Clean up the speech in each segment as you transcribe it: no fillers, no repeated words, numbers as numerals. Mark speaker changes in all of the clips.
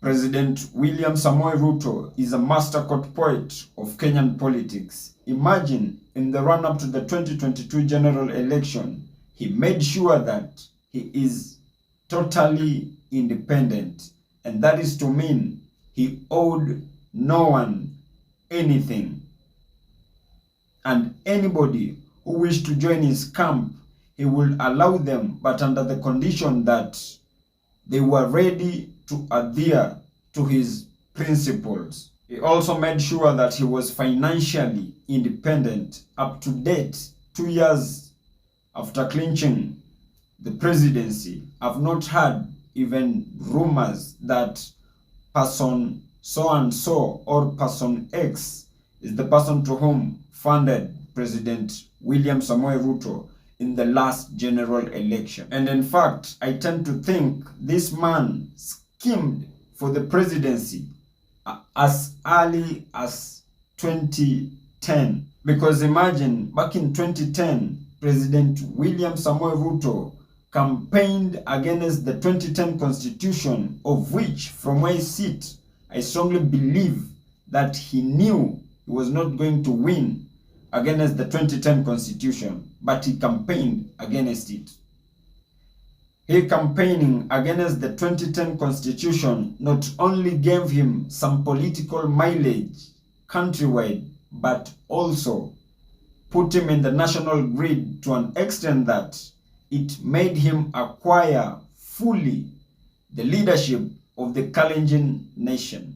Speaker 1: President William Samoei Ruto is a master court poet of Kenyan politics. Imagine, in the run-up to the 2022 general election, he made sure that he is totally independent. And that is to mean he owed no one anything. And anybody who wished to join his camp, he would allow them, but under the condition that they were ready to adhere to his principles. He also made sure that he was financially independent. Up to date, 2 years after clinching the presidency, I've not heard even rumors that person so and so or person X is the person to whom funded President William Samoei Ruto in the last general election. And in fact, I tend to think this man schemed for the presidency as early as 2010. Because imagine, back in 2010, President William Samoei Ruto campaigned against the 2010 constitution, of which, from where I sit, I strongly believe that he knew he was not going to win against the 2010 constitution, but he campaigned against it. He campaigning against the 2010 constitution not only gave him some political mileage countrywide, but also put him in the national grid to an extent that it made him acquire fully the leadership of the Kalenjin nation.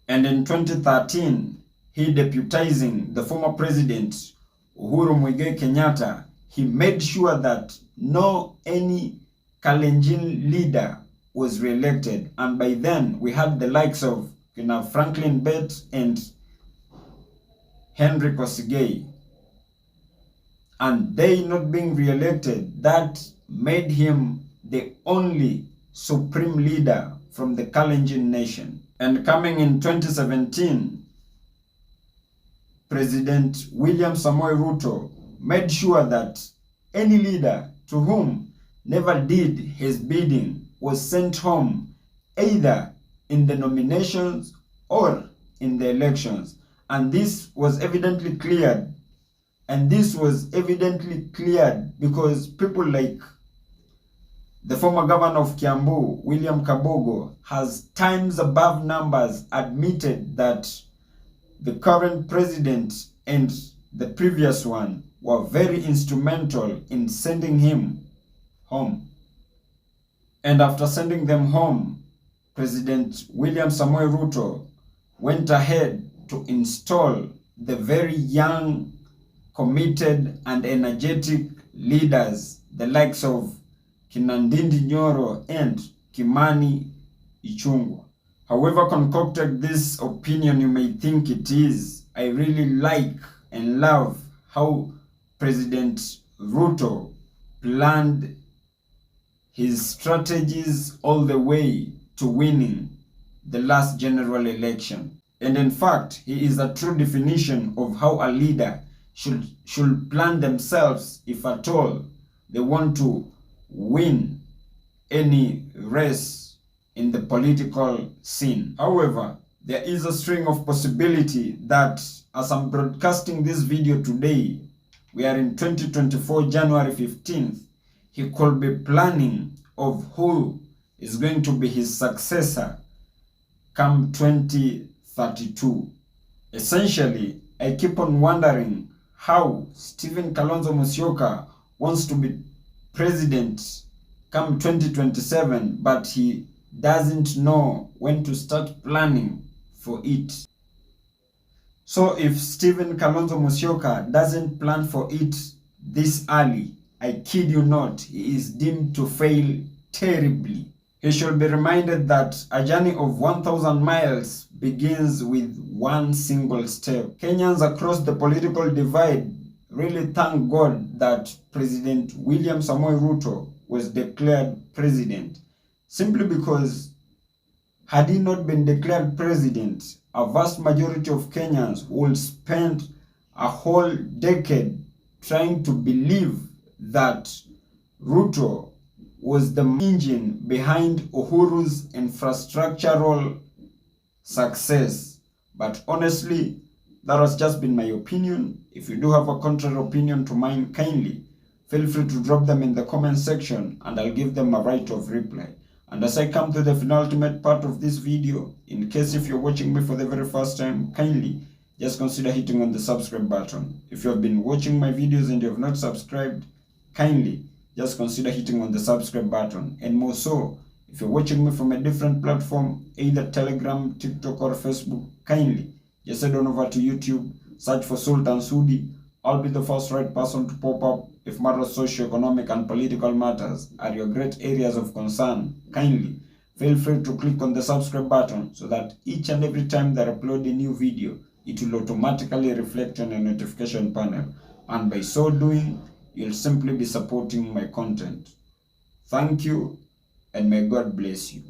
Speaker 1: And in 2013, he deputizing the former president Uhuru Muigai Kenyatta, he made sure that no any Kalenjin leader was re-elected. And by then, we had the likes of Franklin Bett and Henry Kosigei. And they not being re-elected, that made him the only supreme leader from the Kalenjin nation. And coming in 2017, President William Samoei Ruto made sure that any leader to whom never did his bidding was sent home, either in the nominations or in the elections. And this was evidently cleared. And this was evidently cleared because people like the former governor of Kiambu, William Kabogo, has times above numbers admitted that the current president and the previous one were very instrumental in sending him home. And after sending them home, President William Samoei Ruto went ahead to install the very young, committed and energetic leaders, the likes of Kinandindi Nyoro and Kimani Ichung'wah. However concocted this opinion you may think it is, I really like and love how President Ruto planned his strategies all the way to winning the last general election. And in fact, he is a true definition of how a leader should plan themselves if at all they want to win any race in the political scene. However, there is a string of possibility that as I'm broadcasting this video today, we are in 2024, January 15th, he could be planning of who is going to be his successor come 2032. Essentially, I keep on wondering how Stephen Kalonzo Musyoka wants to be president come 2027, but he doesn't know when to start planning for it. So if Stephen Kalonzo Musyoka doesn't plan for it this early, I kid you not, he is deemed to fail terribly. He should be reminded that a journey of 1,000 miles begins with one single step. Kenyans across the political divide really thank God that President William Samoei Ruto was declared president. Simply because had he not been declared president, a vast majority of Kenyans will spend a whole decade trying to believe that Ruto was the engine behind Uhuru's infrastructural success. But honestly, that has just been my opinion. If you do have a contrary opinion to mine, kindly feel free to drop them in the comment section and I'll give them a right of reply. And as I come to the penultimate part of this video, in case if you're watching me for the very first time, kindly just consider hitting on the subscribe button. If you have been watching my videos and you have not subscribed, kindly just consider hitting on the subscribe button. And more so, if you're watching me from a different platform, either Telegram, TikTok or Facebook, kindly just head on over to YouTube, search for Sultan Sudi. I'll be the first right person to pop up if matters socio-economic and political matters are your great areas of concern. Kindly feel free to click on the subscribe button so that each and every time that I upload a new video, it will automatically reflect on your notification panel. And by so doing, you'll simply be supporting my content. Thank you, and may God bless you.